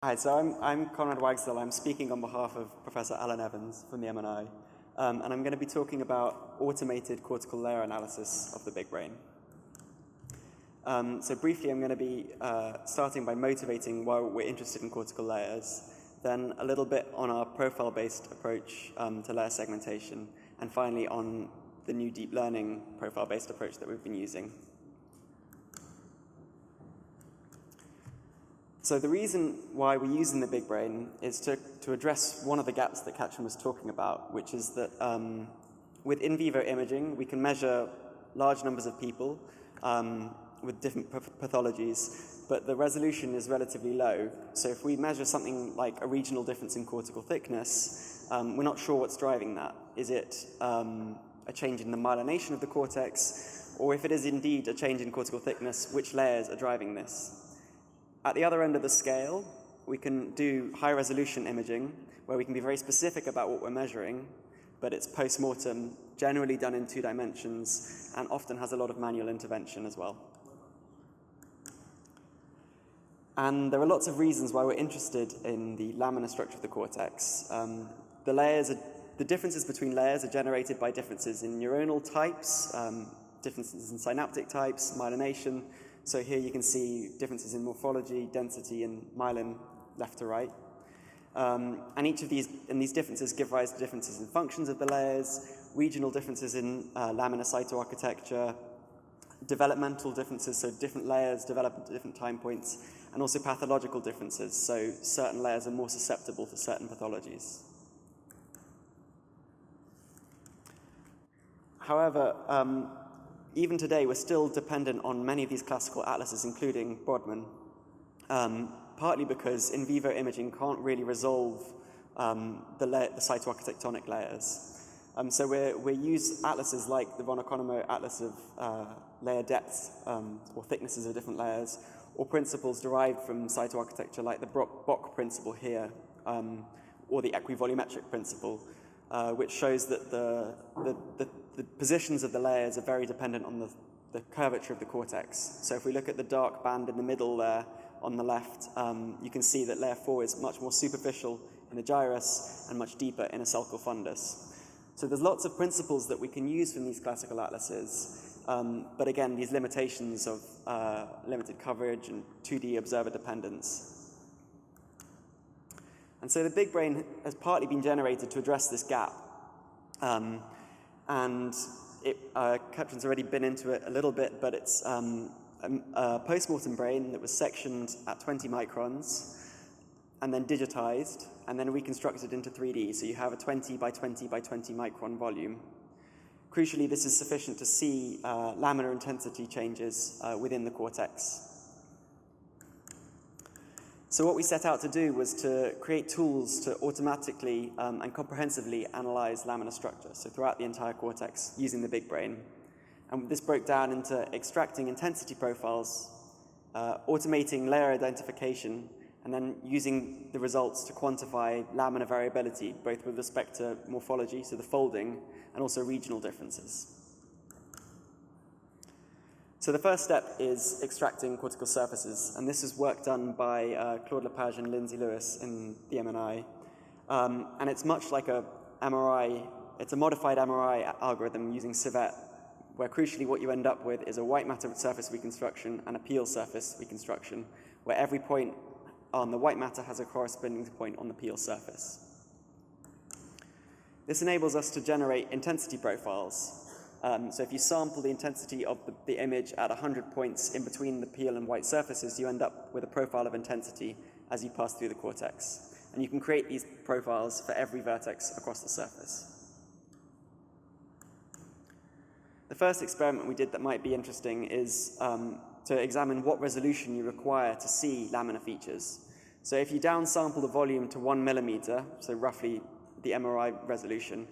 Hi, so I'm Conrad Wagstill. I'm speaking on behalf of Professor Alan Evans from the M&I, and I'm going to be talking about automated cortical layer analysis of the big brain. So briefly, I'm going to be starting by motivating why we're interested in cortical layers, then a little bit on our profile-based approach to layer segmentation, and finally on the new deep learning profile-based approach that we've been using. So the reason why we're using the big brain is to address one of the gaps that Katrin was talking about, which is that with in vivo imaging, we can measure large numbers of people with different pathologies, but the resolution is relatively low. So if we measure something like a regional difference in cortical thickness, we're not sure what's driving that. Is it a change in the myelination of the cortex? Or if it is indeed a change in cortical thickness, which layers are driving this? At the other end of the scale, we can do high-resolution imaging, where we can be very specific about what we're measuring, but it's post-mortem, generally done in 2 dimensions, and often has a lot of manual intervention as well. And there are lots of reasons why we're interested in the laminar structure of the cortex. The differences between layers are generated by differences in neuronal types, differences in synaptic types, myelination. So here you can see differences in morphology, density, and myelin left to right. And each of these differences give rise to differences in functions of the layers, regional differences in laminar cytoarchitecture, developmental differences, so different layers develop at different time points, and also pathological differences, so certain layers are more susceptible to certain pathologies. However, even today, we're still dependent on many of these classical atlases, including Brodmann, partly because in vivo imaging can't really resolve the cytoarchitectonic layers. So we use atlases like the von Economo atlas of layer depths or thicknesses of different layers, or principles derived from cytoarchitecture like the Bock principle here, or the equivolumetric principle, which shows that the positions of the layers are very dependent on the curvature of the cortex. So if we look at the dark band in the middle there on the left, you can see that layer 4 is much more superficial in the gyrus and much deeper in a sulcal fundus. So there's lots of principles that we can use from these classical atlases, but again, these limitations of limited coverage and 2D observer dependence. And so the big brain has partly been generated to address this gap. And Katrin's already been into it a little bit, but it's a post-mortem brain that was sectioned at 20 microns and then digitized and then reconstructed into 3D. So you have a 20 by 20 by 20 micron volume. Crucially, this is sufficient to see laminar intensity changes within the cortex. So what we set out to do was to create tools to automatically and comprehensively analyze laminar structure, so throughout the entire cortex, using the big brain. And this broke down into extracting intensity profiles, automating layer identification, and then using the results to quantify laminar variability, both with respect to morphology, so the folding, and also regional differences. So the first step is extracting cortical surfaces, and this is work done by Claude Lepage and Lindsay Lewis in the M&I. And it's much like a MRI, it's a modified MRI algorithm using civet, where crucially what you end up with is a white matter surface reconstruction and a peel surface reconstruction, where every point on the white matter has a corresponding point on the peel surface. This enables us to generate intensity profiles. So if you sample the intensity of the image at 100 points in between the peel and white surfaces, you end up with a profile of intensity as you pass through the cortex. And you can create these profiles for every vertex across the surface. The first experiment we did that might be interesting is to examine what resolution you require to see laminar features. So if you downsample the volume to 1 millimeter, so roughly the MRI resolution,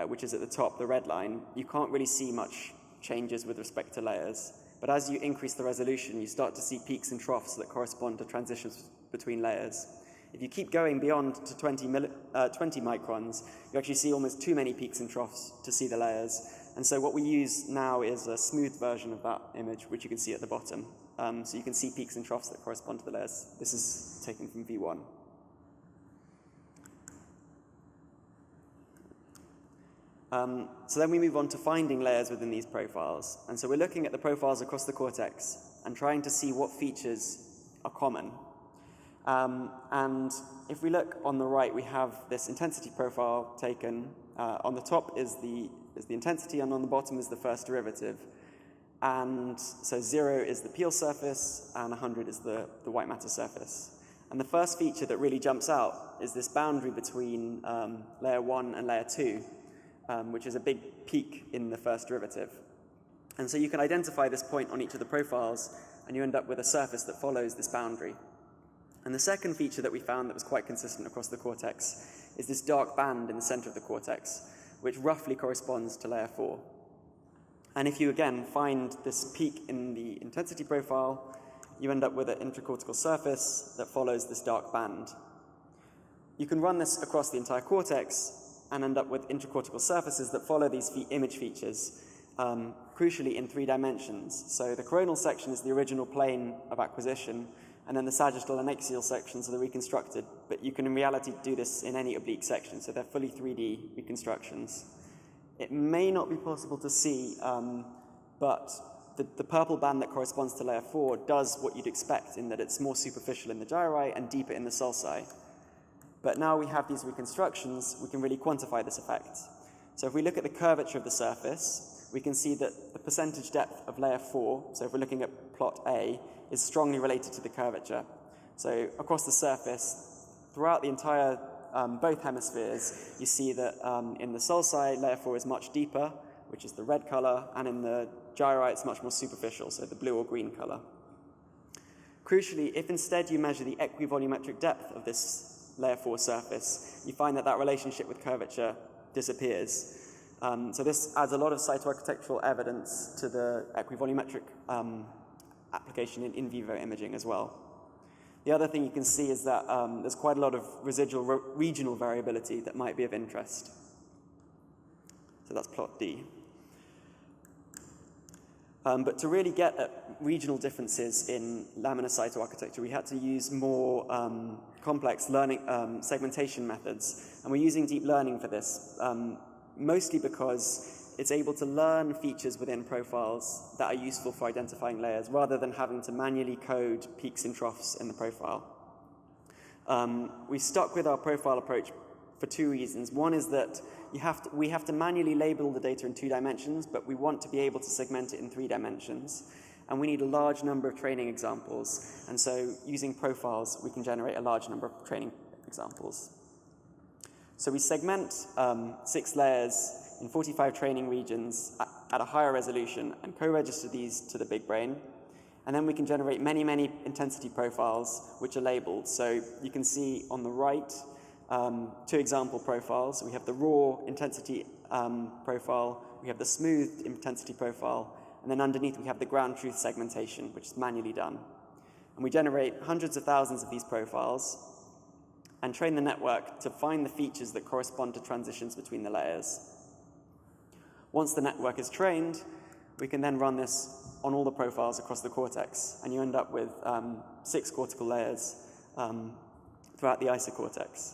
which is at the top, the red line, you can't really see much changes with respect to layers. But as you increase the resolution, you start to see peaks and troughs that correspond to transitions between layers. If you keep going beyond to 20 microns, you actually see almost too many peaks and troughs to see the layers. And so what we use now is a smooth version of that image, which you can see at the bottom. So you can see peaks and troughs that correspond to the layers. This is taken from V1. So then we move on to finding layers within these profiles. And so we're looking at the profiles across the cortex and trying to see what features are common. And if we look on the right, we have this intensity profile taken. On the top is the intensity, and on the bottom is the first derivative. And so 0 is the Peel surface, and 100 is the white matter surface. And the first feature that really jumps out is this boundary between layer 1 and layer 2, which is a big peak in the first derivative. And so you can identify this point on each of the profiles, and you end up with a surface that follows this boundary. And the second feature that we found that was quite consistent across the cortex is this dark band in the center of the cortex, which roughly corresponds to layer 4. And if you, again, find this peak in the intensity profile, you end up with an intracortical surface that follows this dark band. You can run this across the entire cortex and end up with intracortical surfaces that follow these image features, crucially in 3 dimensions. So the coronal section is the original plane of acquisition, and then the sagittal and axial sections are the reconstructed. But you can in reality do this in any oblique section, so they're fully 3D reconstructions. It may not be possible to see, but the purple band that corresponds to layer 4 does what you'd expect, in that it's more superficial in the gyri and deeper in the sulci. But now we have these reconstructions, we can really quantify this effect. So if we look at the curvature of the surface, we can see that the percentage depth of layer 4, so if we're looking at plot A, is strongly related to the curvature. So across the surface, throughout the entire, both hemispheres, you see that in the sulci, layer 4 is much deeper, which is the red color, and in the gyri, it's much more superficial, so the blue or green color. Crucially, if instead you measure the equivolumetric depth of this layer 4 surface, you find that relationship with curvature disappears. So this adds a lot of cytoarchitectural evidence to the equivolumetric application in vivo imaging as well. The other thing you can see is that there's quite a lot of residual regional variability that might be of interest. So that's plot D. But to really get at regional differences in laminar cytoarchitecture, we had to use more complex learning segmentation methods. And we're using deep learning for this, mostly because it's able to learn features within profiles that are useful for identifying layers, rather than having to manually code peaks and troughs in the profile. We stuck with our profile approach for 2 reasons. One is that we have to manually label the data in 2 dimensions, but we want to be able to segment it in 3 dimensions. And we need a large number of training examples. And so using profiles, we can generate a large number of training examples. So we segment 6 layers in 45 training regions at a higher resolution and co-register these to the BigBrain. And then we can generate many, many intensity profiles which are labeled. So you can see on the right 2 example profiles. We have the raw intensity profile, we have the smooth intensity profile, and then underneath we have the ground truth segmentation, which is manually done. And we generate hundreds of thousands of these profiles and train the network to find the features that correspond to transitions between the layers. Once the network is trained, we can then run this on all the profiles across the cortex, and you end up with 6 cortical layers throughout the isocortex.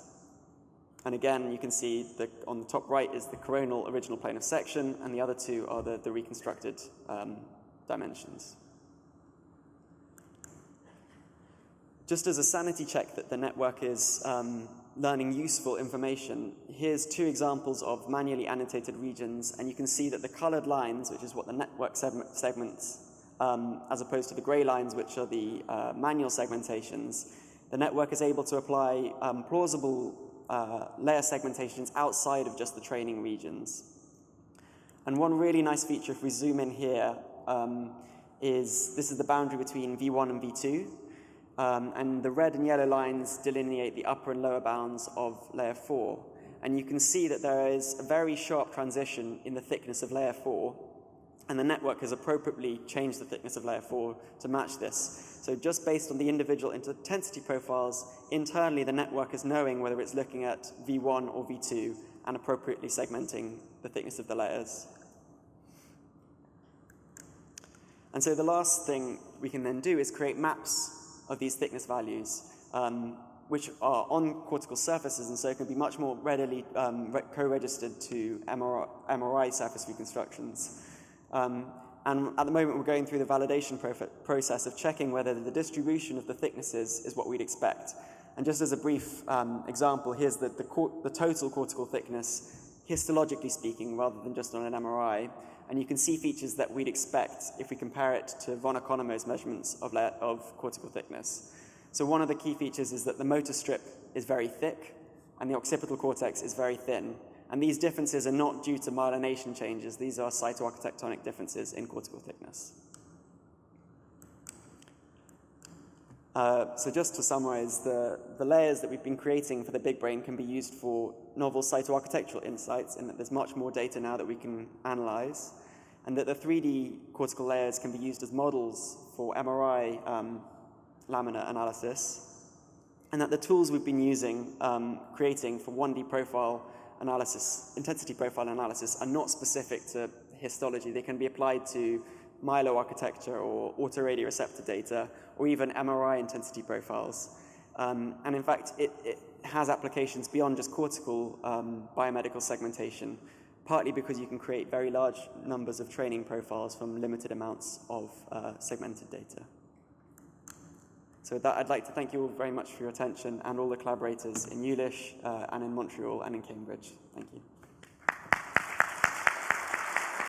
And again, you can see that on the top right is the coronal original plane of section, and the other 2 are the reconstructed dimensions. Just as a sanity check that the network is learning useful information, here's 2 examples of manually annotated regions, and you can see that the colored lines, which is what the network segments, as opposed to the gray lines, which are the manual segmentations, the network is able to apply plausible layer segmentations outside of just the training regions. And one really nice feature, if we zoom in here, is this is the boundary between V1 and V2. And the red and yellow lines delineate the upper and lower bounds of layer 4. And you can see that there is a very sharp transition in the thickness of layer 4, and the network has appropriately changed the thickness of layer 4 to match this. So just based on the individual intensity profiles, internally the network is knowing whether it's looking at V1 or V2 and appropriately segmenting the thickness of the layers. And so the last thing we can then do is create maps of these thickness values, which are on cortical surfaces, and so can be much more readily co-registered to MRI surface reconstructions. And at the moment, we're going through the validation process of checking whether the distribution of the thicknesses is what we'd expect. And just as a brief example, here's the total cortical thickness, histologically speaking, rather than just on an MRI. And you can see features that we'd expect if we compare it to von Economou's measurements of cortical thickness. So one of the key features is that the motor strip is very thick, and the occipital cortex is very thin. And these differences are not due to myelination changes. These are cytoarchitectonic differences in cortical thickness. So just to summarize, the layers that we've been creating for the BigBrain can be used for novel cytoarchitectural insights, in that there's much more data now that we can analyze, and that the 3D cortical layers can be used as models for MRI lamina analysis, and that the tools we've been using, creating for 1D profile analysis, intensity profile analysis, are not specific to histology. They can be applied to myeloarchitecture or autoradioreceptor data, or even MRI intensity profiles. And in fact, it has applications beyond just cortical biomedical segmentation, partly because you can create very large numbers of training profiles from limited amounts of segmented data. So with that, I'd like to thank you all very much for your attention, and all the collaborators in ULISH and in Montreal and in Cambridge. Thank you.